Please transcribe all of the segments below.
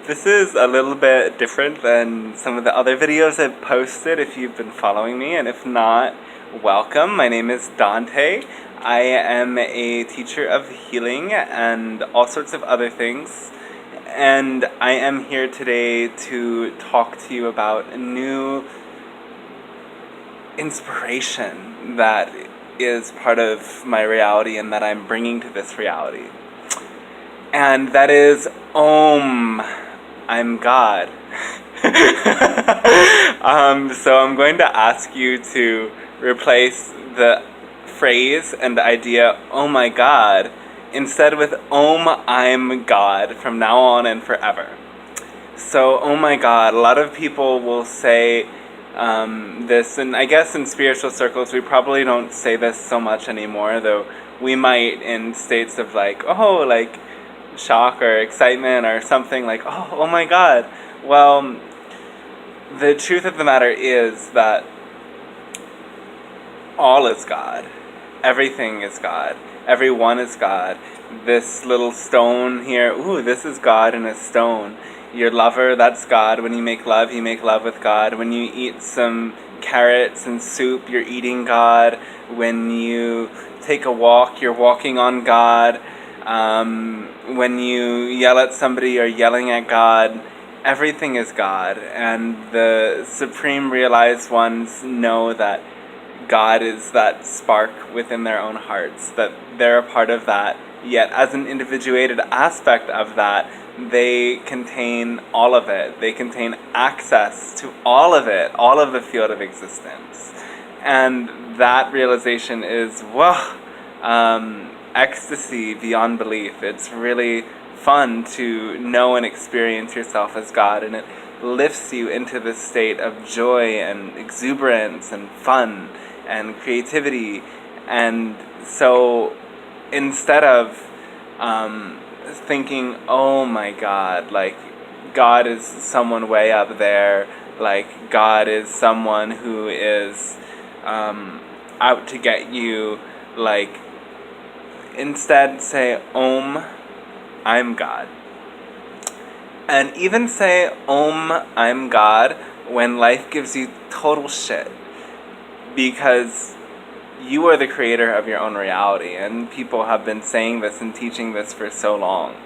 This is a little bit different than some of the other videos I've posted if you've been following me, and if not, welcome. My name is Dante. I am a teacher of healing and all sorts of other things, and I am here today to talk to you about a new inspiration that is part of my reality and that I'm bringing to this reality. And that is Om, I'm God. So I'm going to ask you to replace the phrase and the idea, oh my God, instead with Om, I'm God from now on and forever. So, oh my God, a lot of people will say this, and I guess in spiritual circles we probably don't say this so much anymore, though we might in states of like, oh, like shock or excitement or something like, oh my God. Well, the truth of the matter is that all is God. Everything is God. Everyone is God. This little stone here, ooh, this is God in a stone. Your lover, that's God. When you make love with God. When you eat some carrots and soup, you're eating God. When you take a walk, you're walking on God. When you yell at somebody, you're yelling at God. Everything is God. And the supreme realized ones know that God is that spark within their own hearts, that they're a part of that. Yet, as an individuated aspect of that, they contain all of it. They contain access to all of it, all of the field of existence. And that realization is, ecstasy beyond belief. It's really fun to know and experience yourself as God, and it lifts you into this state of joy and exuberance and fun and creativity. And so instead of thinking, oh my God, like God is someone way up there, like God is someone who is out to get you, like instead say, Om, I'm God. And even say, Om, I'm God, when life gives you total shit. Because you are the creator of your own reality, and people have been saying this and teaching this for so long.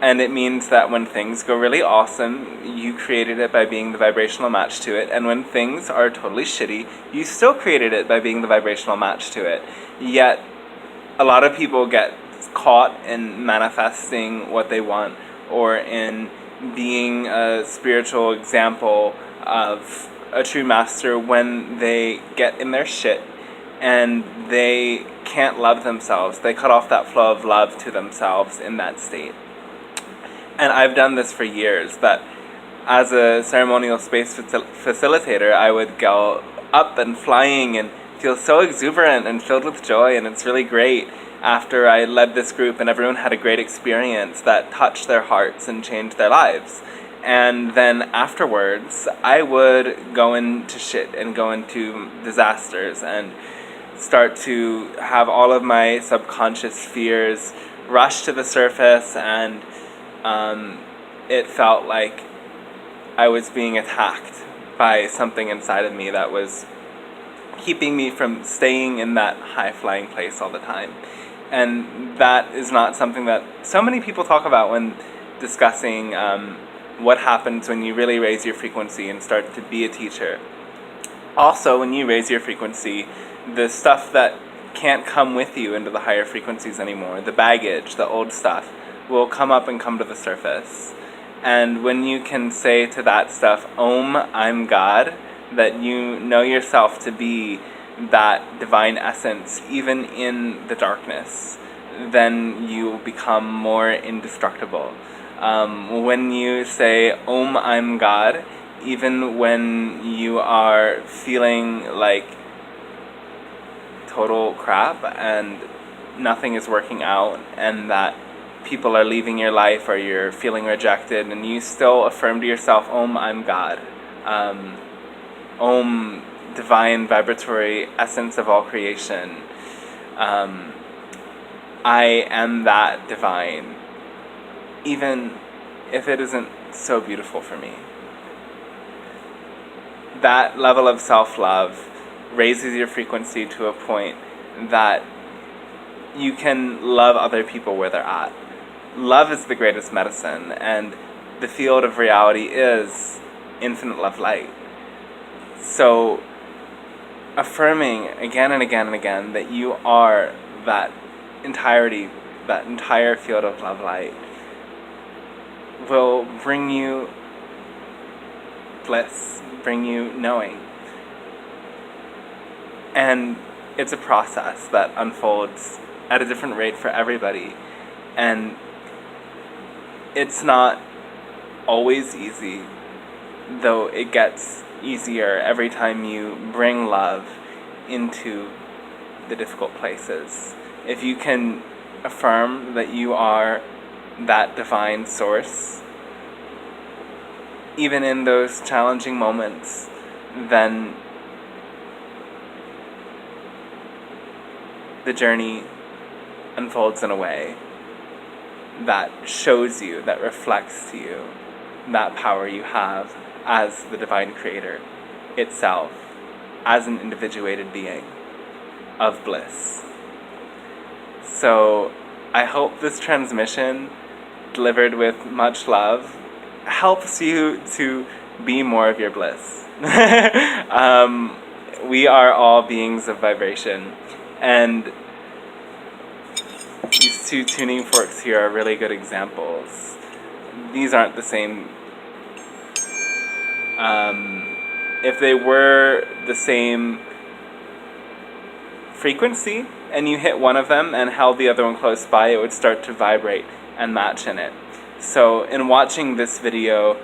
And it means that when things go really awesome, you created it by being the vibrational match to it, and when things are totally shitty, you still created it by being the vibrational match to it. Yet, a lot of people get caught in manifesting what they want, or in being a spiritual example of a true master when they get in their shit and they can't love themselves. They cut off that flow of love to themselves in that state. And I've done this for years, that as a ceremonial space facilitator, I would go up and flying and feel so exuberant and filled with joy, and it's really great after I led this group and everyone had a great experience that touched their hearts and changed their lives. And then afterwards, I would go into shit and go into disasters and start to have all of my subconscious fears rush to the surface, and it felt like I was being attacked by something inside of me that was keeping me from staying in that high-flying place all the time. And that is not something that so many people talk about when discussing what happens when you really raise your frequency and start to be a teacher. Also, when you raise your frequency, the stuff that can't come with you into the higher frequencies anymore, the baggage, the old stuff, will come up and come to the surface. And when you can say to that stuff, Om, I'm God, that you know yourself to be that divine essence, even in the darkness, then you become more indestructible. When you say, Om, I'm God, even when you are feeling like total crap and nothing is working out, and that people are leaving your life or you're feeling rejected, and you still affirm to yourself, Om, I'm God. Om, divine vibratory essence of all creation. I am that divine, even if it isn't so beautiful for me. That level of self-love raises your frequency to a point that you can love other people where they're at. Love is the greatest medicine, and the field of reality is infinite love light. So, affirming again and again and again that you are that entirety, that entire field of love light, will bring you bliss, bring you knowing. And it's a process that unfolds at a different rate for everybody. And it's not always easy, though it gets easier every time you bring love into the difficult places. If you can affirm that you are that divine source, even in those challenging moments, then the journey unfolds in a way that shows you, that reflects to you that power you have as the divine creator itself, as an individuated being of bliss. So I hope this transmission, delivered with much love, helps you to be more of your bliss. We are all beings of vibration, and these two tuning forks here are really good examples. These aren't the same. If they were the same frequency and you hit one of them and held the other one close by, it would start to vibrate and match in it. So in watching this video,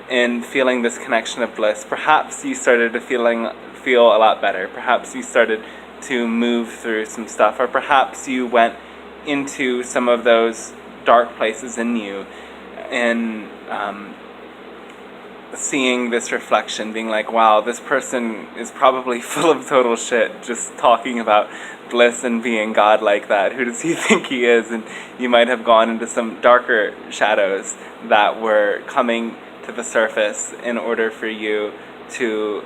in feeling this connection of bliss, perhaps you started to feel a lot better. Perhaps you started to move through some stuff, or perhaps you went into some of those dark places in you and seeing this reflection, being like, wow, this person is probably full of total shit, just talking about bliss and being God like that. Who does he think he is? And you might have gone into some darker shadows that were coming to the surface in order for you to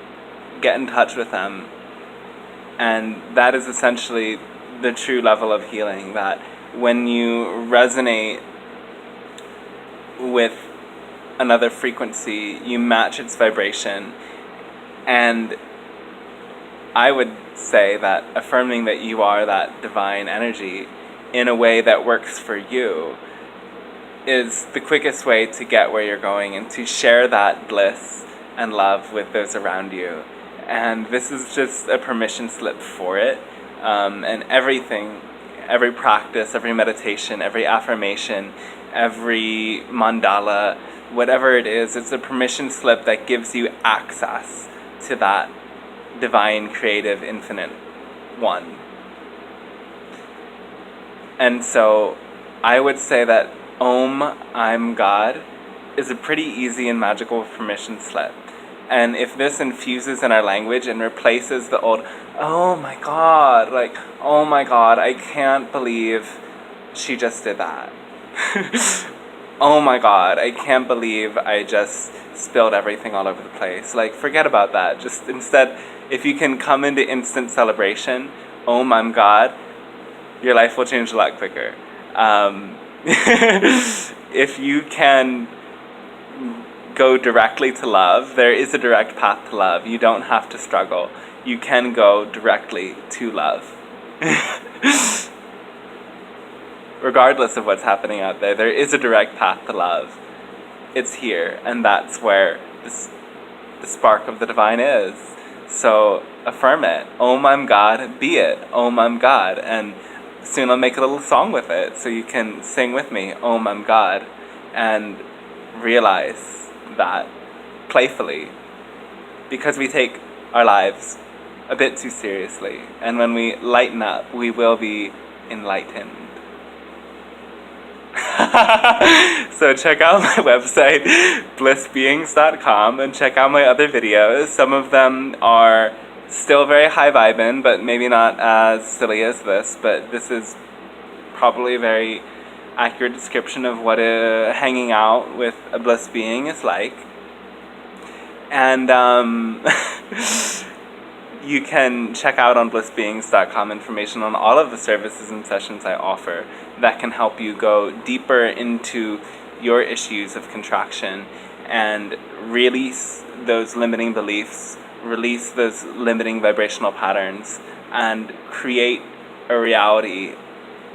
get in touch with them. And that is essentially the true level of healing, that when you resonate with another frequency, you match its vibration. And I would say that affirming that you are that divine energy in a way that works for you is the quickest way to get where you're going and to share that bliss and love with those around you. And this is just a permission slip for it. And everything, every practice, every meditation, every affirmation, every mandala, whatever it is, it's a permission slip that gives you access to that divine, creative, infinite one. And so I would say that Om, I'm God is a pretty easy and magical permission slip. And if this infuses in our language and replaces the old, oh my God, like, oh my God, I can't believe she just did that. Oh my God, I can't believe I just spilled everything all over the place. Like, forget about that. Just instead, if you can come into instant celebration, Om, I'm God, your life will change a lot quicker. If you can go directly to love, there is a direct path to love. You don't have to struggle. You can go directly to love. Regardless of what's happening out there, there is a direct path to love. It's here, and that's where the spark of the divine is. So affirm it. Om, I'm God, be it. Om, I'm God. And soon I'll make a little song with it, so you can sing with me, Om, I'm God, and realize that playfully, because we take our lives a bit too seriously. And when we lighten up, we will be enlightened. So check out my website, blissbeings.com, and check out my other videos. Some of them are still very high vibin', but maybe not as silly as this, but this is probably a very accurate description of what hanging out with a bliss being is like. And you can check out on blissbeings.com information on all of the services and sessions I offer that can help you go deeper into your issues of contraction and release those limiting beliefs, release those limiting vibrational patterns, and create a reality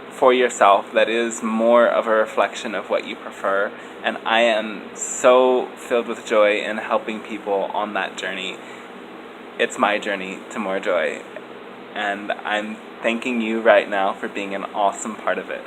for yourself that is more of a reflection of what you prefer. And I am so filled with joy in helping people on that journey. It's my journey to more joy, and I'm thanking you right now for being an awesome part of it.